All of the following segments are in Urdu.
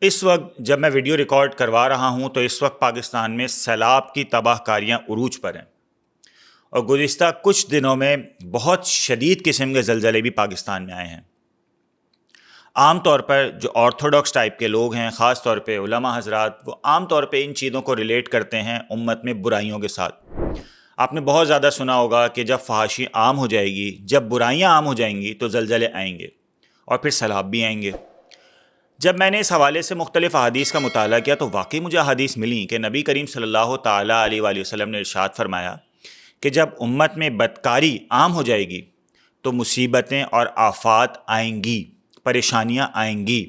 اس وقت جب میں ویڈیو ریکارڈ کروا رہا ہوں تو اس وقت پاکستان میں سیلاب کی تباہ کاریاں عروج پر ہیں، اور گزشتہ کچھ دنوں میں بہت شدید قسم کے زلزلے بھی پاکستان میں آئے ہیں۔ عام طور پر جو آرتھوڈاکس ٹائپ کے لوگ ہیں، خاص طور پہ علماء حضرات، وہ عام طور پہ ان چیزوں کو ریلیٹ کرتے ہیں امت میں برائیوں کے ساتھ۔ آپ نے بہت زیادہ سنا ہوگا کہ جب فحاشی عام ہو جائے گی، جب برائیاں عام ہو جائیں گی تو زلزلے آئیں گے اور پھر سیلاب بھی آئیں گے۔ جب میں نے اس حوالے سے مختلف احادیث کا مطالعہ کیا تو واقعی مجھے احادیث ملیں کہ نبی کریم صلی اللہ تعالیٰ علیہ وآلہ وسلم نے ارشاد فرمایا کہ جب امت میں بدکاری عام ہو جائے گی تو مصیبتیں اور آفات آئیں گی، پریشانیاں آئیں گی۔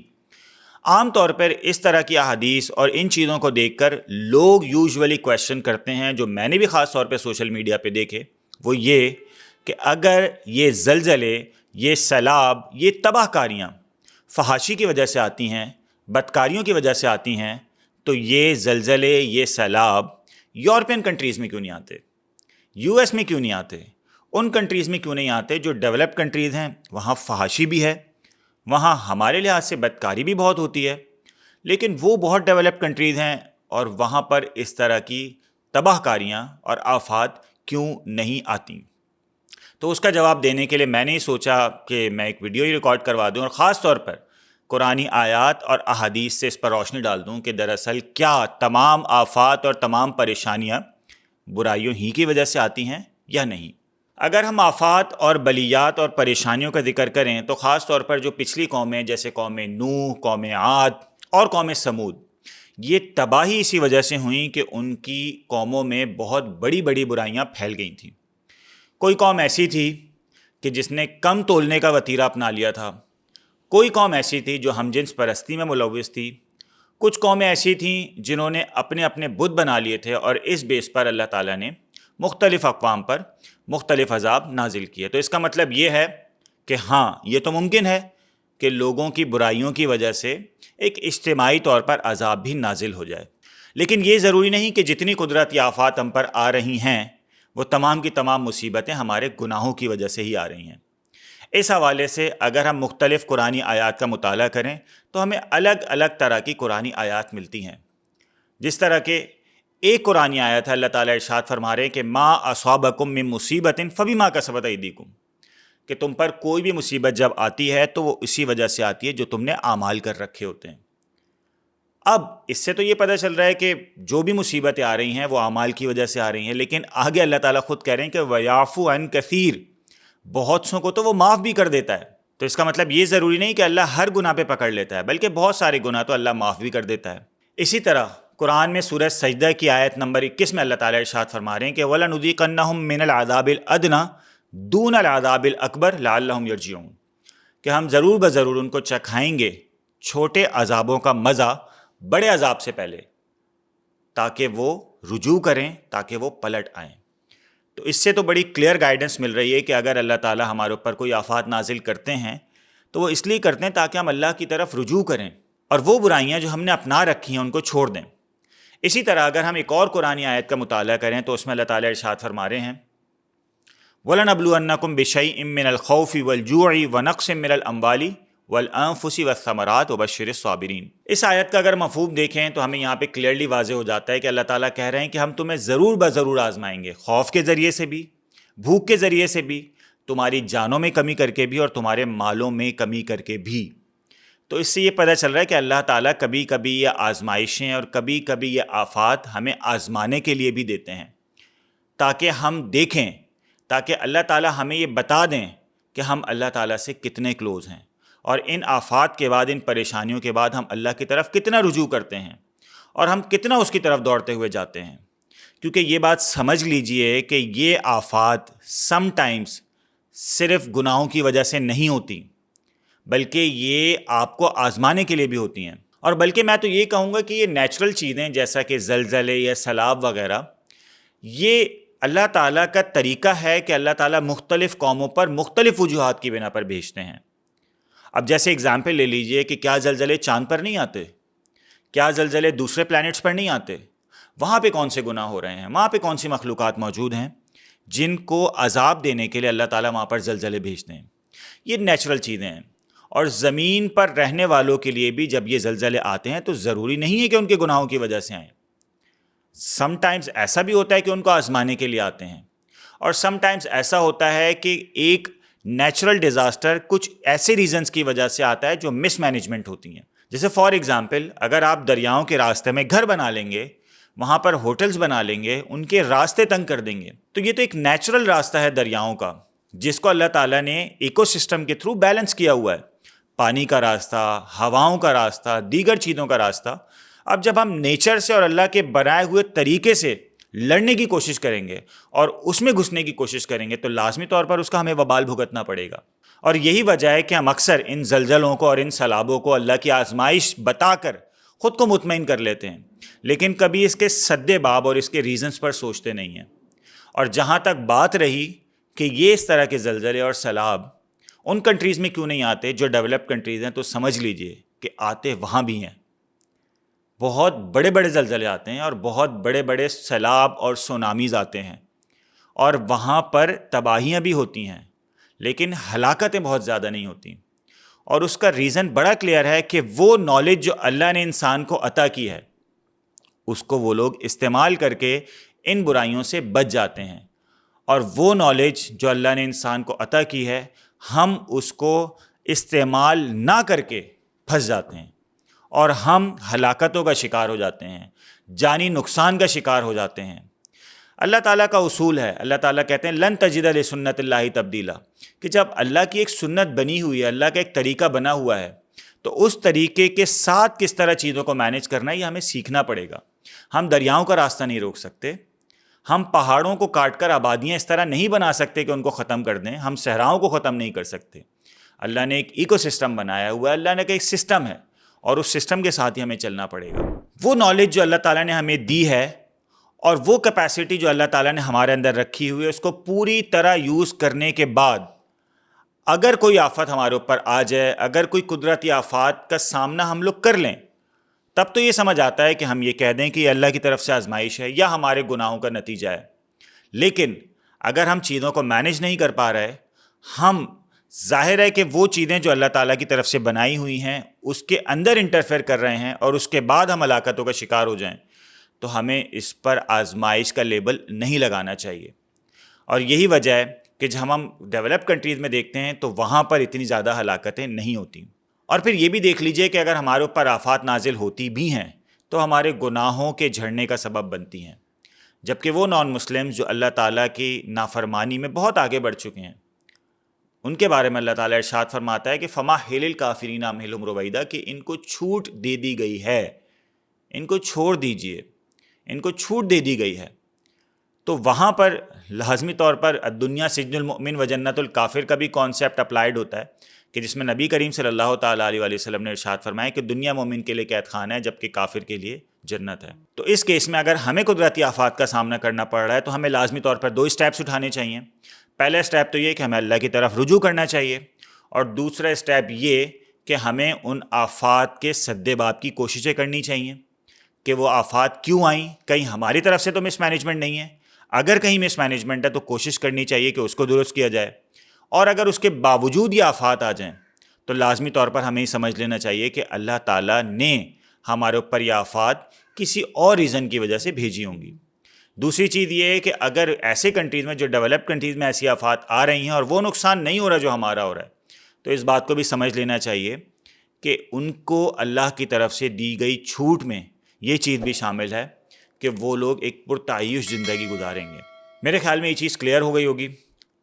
عام طور پر اس طرح کی احادیث اور ان چیزوں کو دیکھ کر لوگ یوزولی کویشچن کرتے ہیں، جو میں نے بھی خاص طور پہ سوشل میڈیا پہ دیکھے، وہ یہ کہ اگر یہ زلزلے، یہ سیلاب، یہ تباہ کاریاں فحاشی کی وجہ سے آتی ہیں، بدکاریوں کی وجہ سے آتی ہیں، تو یہ زلزلے، یہ سیلاب یورپین کنٹریز میں کیوں نہیں آتے؟ یو ایس میں کیوں نہیں آتے؟ ان کنٹریز میں کیوں نہیں آتے جو ڈیولپ کنٹریز ہیں؟ وہاں فحاشی بھی ہے، وہاں ہمارے لحاظ سے بدکاری بھی بہت ہوتی ہے، لیکن وہ بہت ڈیولپ کنٹریز ہیں اور وہاں پر اس طرح کی تباہ کاریاں اور آفات کیوں نہیں آتی؟ تو اس کا جواب دینے کے لیے میں نے سوچا کہ میں ایک ویڈیو ہی ریکارڈ کروا دوں اور خاص طور پر قرآنی آیات اور احادیث سے اس پر روشنی ڈال دوں کہ دراصل کیا تمام آفات اور تمام پریشانیاں برائیوں ہی کی وجہ سے آتی ہیں یا نہیں۔ اگر ہم آفات اور بلیات اور پریشانیوں کا ذکر کریں تو خاص طور پر جو پچھلی قومیں جیسے قوم نوح، قوم عاد اور قوم سمود، یہ تباہی اسی وجہ سے ہوئیں کہ ان کی قوموں میں بہت بڑی بڑی برائیاں پھیل گئی تھیں۔ کوئی قوم ایسی تھی کہ جس نے کم تولنے کا وتیرہ اپنا لیا تھا، کوئی قوم ایسی تھی جو ہم جنس پرستی میں ملوث تھی، کچھ قومیں ایسی تھیں جنہوں نے اپنے اپنے بت بنا لیے تھے، اور اس بیس پر اللہ تعالیٰ نے مختلف اقوام پر مختلف عذاب نازل کیے۔ تو اس کا مطلب یہ ہے کہ ہاں، یہ تو ممکن ہے کہ لوگوں کی برائیوں کی وجہ سے ایک اجتماعی طور پر عذاب بھی نازل ہو جائے، لیکن یہ ضروری نہیں کہ جتنی قدرت یا آفات ہم پر آ رہی ہیں وہ تمام کی تمام مصیبتیں ہمارے گناہوں کی وجہ سے ہی آ رہی ہیں۔ اس حوالے سے اگر ہم مختلف قرآنی آیات کا مطالعہ کریں تو ہمیں الگ الگ طرح کی قرآنی آیات ملتی ہیں۔ جس طرح کہ ایک قرآنی آیت ہے، اللہ تعالیٰ ارشاد فرما رہے ہیں کہ ما اصابکم من مصیبت فبما کسبت ایدیکم، کہ تم پر کوئی بھی مصیبت جب آتی ہے تو وہ اسی وجہ سے آتی ہے جو تم نے اعمال کر رکھے ہوتے ہیں۔ اب اس سے تو یہ پتہ چل رہا ہے کہ جو بھی مصیبتیں آ رہی ہیں وہ اعمال کی وجہ سے آ رہی ہیں، لیکن آگے اللہ تعالیٰ خود کہہ رہے ہیں کہ وَيَعْفُو عَنْ كَثِيرٍ، بہت سوں کو تو وہ معاف بھی کر دیتا ہے۔ تو اس کا مطلب یہ ضروری نہیں کہ اللہ ہر گناہ پہ پکڑ لیتا ہے، بلکہ بہت سارے گناہ تو اللہ معاف بھی کر دیتا ہے۔ اسی طرح قرآن میں سورہ سجدہ کی آیت نمبر 21 میں اللہ تعالیٰ ارشاد فرما رہے ہیں کہ وَلَنُذِيقَنَّهُم مِّنَ الْعَذَابِ الْأَدْنَىٰ دُونَ الْعَذَابِ الْأَكْبَرِ لَعَلَّهُمْ يَرْجِعُونَ، کہ ہم ضرور بضرور ان کو چکھائیں گے چھوٹے عذابوں کا مزہ بڑے عذاب سے پہلے، تاکہ وہ رجوع کریں، تاکہ وہ پلٹ آئیں۔ تو اس سے تو بڑی کلیئر گائیڈنس مل رہی ہے کہ اگر اللہ تعالیٰ ہمارے اوپر کوئی آفات نازل کرتے ہیں تو وہ اس لیے کرتے ہیں تاکہ ہم اللہ کی طرف رجوع کریں اور وہ برائیاں جو ہم نے اپنا رکھی ہیں ان کو چھوڑ دیں۔ اسی طرح اگر ہم ایک اور قرآنی آیت کا مطالعہ کریں تو اس میں اللہ تعالیٰ ارشاد فرما رہے ہیں وَلَنَبْلُوَنَّكُمْ بِشَيْءٍ مِّنَ الْخَوْفِ وَالْجُوعِ وَنَقْصٍ مِّنَ الْأَمْوَالِ وَالْأَنفُسِ وَالثَّمَرَاتِ وَبَشِّرِ الصَّابِرِينَ۔ اس آیت کا اگر مفہوم دیکھیں تو ہمیں یہاں پہ کلیئرلی واضح ہو جاتا ہے کہ اللہ تعالیٰ کہہ رہے ہیں کہ ہم تمہیں ضرور بضرور آزمائیں گے، خوف کے ذریعے سے بھی، بھوک کے ذریعے سے بھی، تمہاری جانوں میں کمی کر کے بھی، اور تمہارے مالوں میں کمی کر کے بھی۔ تو اس سے یہ پتہ چل رہا ہے کہ اللہ تعالیٰ کبھی کبھی یہ آزمائشیں اور کبھی کبھی یہ آفات ہمیں آزمانے کے لیے بھی دیتے ہیں، تاکہ ہم دیکھیں، تاکہ اللہ تعالیٰ ہمیں یہ بتا دیں کہ ہم اللہ تعالیٰ سے کتنے کلوز ہیں، اور ان آفات کے بعد، ان پریشانیوں کے بعد ہم اللہ کی طرف کتنا رجوع کرتے ہیں اور ہم کتنا اس کی طرف دوڑتے ہوئے جاتے ہیں۔ کیونکہ یہ بات سمجھ لیجئے کہ یہ آفات سم ٹائمز صرف گناہوں کی وجہ سے نہیں ہوتی، بلکہ یہ آپ کو آزمانے کے لیے بھی ہوتی ہیں، اور بلکہ میں تو یہ کہوں گا کہ یہ نیچرل چیزیں جیسا کہ زلزلے یا سیلاب وغیرہ، یہ اللہ تعالیٰ کا طریقہ ہے کہ اللہ تعالیٰ مختلف قوموں پر مختلف وجوہات کی بنا پر بھیجتے ہیں۔ اب جیسے اگزامپل لے لیجئے کہ کیا زلزلے چاند پر نہیں آتے؟ کیا زلزلے دوسرے پلانٹس پر نہیں آتے؟ وہاں پہ کون سے گناہ ہو رہے ہیں؟ وہاں پہ کون سی مخلوقات موجود ہیں جن کو عذاب دینے کے لیے اللہ تعالیٰ وہاں پر زلزلے بھیجتے ہیں؟ یہ نیچرل چیزیں ہیں، اور زمین پر رہنے والوں کے لیے بھی جب یہ زلزلے آتے ہیں تو ضروری نہیں ہے کہ ان کے گناہوں کی وجہ سے آئیں. سم ٹائمز ایسا بھی ہوتا ہے کہ ان کو آزمانے کے لیے آتے ہیں, اور سم ٹائمز ایسا ہوتا ہے کہ ایک نیچرل ڈیزاسٹر کچھ ایسے ریزنز کی وجہ سے آتا ہے جو مس مینجمنٹ ہوتی ہیں. جیسے فار ایگزامپل, اگر آپ دریاؤں کے راستے میں گھر بنا لیں گے, وہاں پر ہوٹلز بنا لیں گے, ان کے راستے تنگ کر دیں گے, تو یہ تو ایک نیچرل راستہ ہے دریاؤں کا, جس کو اللہ تعالیٰ نے ایکو سسٹم کے تھرو بیلنس کیا ہوا ہے. پانی کا راستہ, ہواؤں کا راستہ, دیگر چیزوں کا راستہ. اب جب ہم نیچر سے اور اللہ کے بنائے ہوئے طریقے سے لڑنے کی کوشش کریں گے اور اس میں گھسنے کی کوشش کریں گے تو لازمی طور پر اس کا ہمیں وبال بھگتنا پڑے گا. اور یہی وجہ ہے کہ ہم اکثر ان زلزلوں کو اور ان سیلابوں کو اللہ کی آزمائش بتا کر خود کو مطمئن کر لیتے ہیں, لیکن کبھی اس کے سدے باب اور اس کے ریزنز پر سوچتے نہیں ہیں. اور جہاں تک بات رہی کہ یہ اس طرح کے زلزلے اور سیلاب ان کنٹریز میں کیوں نہیں آتے جو ڈیولپ کنٹریز ہیں, تو سمجھ لیجئے کہ آتے وہاں بھی ہیں. بہت بڑے بڑے زلزلے آتے ہیں اور بہت بڑے بڑے سیلاب اور سونامیز آتے ہیں, اور وہاں پر تباہیاں بھی ہوتی ہیں, لیکن ہلاکتیں بہت زیادہ نہیں ہوتی. اور اس کا ریزن بڑا کلیئر ہے کہ وہ نالج جو اللہ نے انسان کو عطا کی ہے, اس کو وہ لوگ استعمال کر کے ان برائیوں سے بچ جاتے ہیں. اور وہ نالج جو اللہ نے انسان کو عطا کی ہے, ہم اس کو استعمال نہ کر کے پھنس جاتے ہیں, اور ہم ہلاکتوں کا شکار ہو جاتے ہیں, جانی نقصان کا شکار ہو جاتے ہیں. اللہ تعالیٰ کا اصول ہے, اللہ تعالیٰ کہتے ہیں لن تجد لسنت اللہ تبدیلا, کہ جب اللہ کی ایک سنت بنی ہوئی ہے, اللہ کا ایک طریقہ بنا ہوا ہے, تو اس طریقے کے ساتھ کس طرح چیزوں کو مینیج کرنا ہے یہ ہمیں سیکھنا پڑے گا. ہم دریاؤں کا راستہ نہیں روک سکتے, ہم پہاڑوں کو کاٹ کر آبادیاں اس طرح نہیں بنا سکتے کہ ان کو ختم کر دیں, ہم صحراؤں کو ختم نہیں کر سکتے. اللہ نے ایک ایکو سسٹم بنایا ہوا ہے, اللہ نے ایک سسٹم ہے, اور اس سسٹم کے ساتھ ہی ہمیں چلنا پڑے گا. وہ نالج جو اللہ تعالیٰ نے ہمیں دی ہے اور وہ کیپیسٹی جو اللہ تعالیٰ نے ہمارے اندر رکھی ہوئی ہے, اس کو پوری طرح یوز کرنے کے بعد اگر کوئی آفت ہمارے اوپر آ جائے, اگر کوئی قدرتی آفات کا سامنا ہم لوگ کر لیں, تب تو یہ سمجھ آتا ہے کہ ہم یہ کہہ دیں کہ یہ اللہ کی طرف سے آزمائش ہے یا ہمارے گناہوں کا نتیجہ ہے. لیکن اگر ہم چیزوں کو مینیج نہیں کر پا رہے, ہم ظاہر ہے کہ وہ چیزیں جو اللہ تعالیٰ کی طرف سے بنائی ہوئی ہیں اس کے اندر انٹرفیئر کر رہے ہیں, اور اس کے بعد ہم ہلاکتوں کا شکار ہو جائیں, تو ہمیں اس پر آزمائش کا لیبل نہیں لگانا چاہیے. اور یہی وجہ ہے کہ جب ہم ڈیولپ کنٹریز میں دیکھتے ہیں تو وہاں پر اتنی زیادہ ہلاکتیں نہیں ہوتی. اور پھر یہ بھی دیکھ لیجئے کہ اگر ہمارے اوپر آفات نازل ہوتی بھی ہیں تو ہمارے گناہوں کے جھڑنے کا سبب بنتی ہیں, جبکہ وہ نان مسلم جو اللہ تعالیٰ کی نافرمانی میں بہت آگے بڑھ چکے ہیں, ان کے بارے میں اللہ تعالیٰ ارشاد فرماتا ہے کہ فما ہل الکافرین امہلہم رویدا, کہ ان کو چھوٹ دے دی گئی ہے, ان کو چھوڑ دیجئے, ان کو چھوٹ دے دی گئی ہے. تو وہاں پر لازمی طور پر الدنیا سجن المؤمن و جنت الکافر کا بھی کانسیپٹ اپلائیڈ ہوتا ہے, کہ جس میں نبی کریم صلی اللہ تعالیٰ علیہ وسلم نے ارشاد فرمایا کہ دنیا مومن کے لیے قید خانہ ہے جبکہ کافر کے لیے جنت ہے. تو اس کیس میں اگر ہمیں قدرتی آفات کا سامنا کرنا پڑ رہا ہے تو ہمیں لازمی طور پر 2 اسٹیپس اٹھانے چاہیے. پہلا اسٹیپ تو یہ کہ ہمیں اللہ کی طرف رجوع کرنا چاہیے, اور دوسرا اسٹیپ یہ کہ ہمیں ان آفات کے سد باب کی کوششیں کرنی چاہیے کہ وہ آفات کیوں آئیں, کہیں ہماری طرف سے تو مس مینجمنٹ نہیں ہے, اگر کہیں مس مینجمنٹ ہے تو کوشش کرنی چاہیے کہ اس کو درست کیا جائے, اور اگر اس کے باوجود یہ آفات آ جائیں تو لازمی طور پر ہمیں یہ سمجھ لینا چاہیے کہ اللہ تعالیٰ نے ہمارے اوپر یہ آفات کسی اور ریزن کی وجہ سے بھیجی ہوں گی. دوسری چیز یہ ہے کہ اگر ایسے کنٹریز میں جو ڈیولپ کنٹریز میں ایسی آفات آ رہی ہیں اور وہ نقصان نہیں ہو رہا جو ہمارا ہو رہا ہے, تو اس بات کو بھی سمجھ لینا چاہیے کہ ان کو اللہ کی طرف سے دی گئی چھوٹ میں یہ چیز بھی شامل ہے کہ وہ لوگ ایک پرتعیش زندگی گزاریں گے. میرے خیال میں یہ چیز کلیئر ہو گئی ہوگی.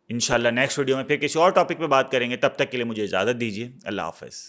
انشاءاللہ نیکسٹ ویڈیو میں پھر کسی اور ٹاپک پہ بات کریں گے. تب تک کے لیے مجھے اجازت دیجیے. اللہ حافظ.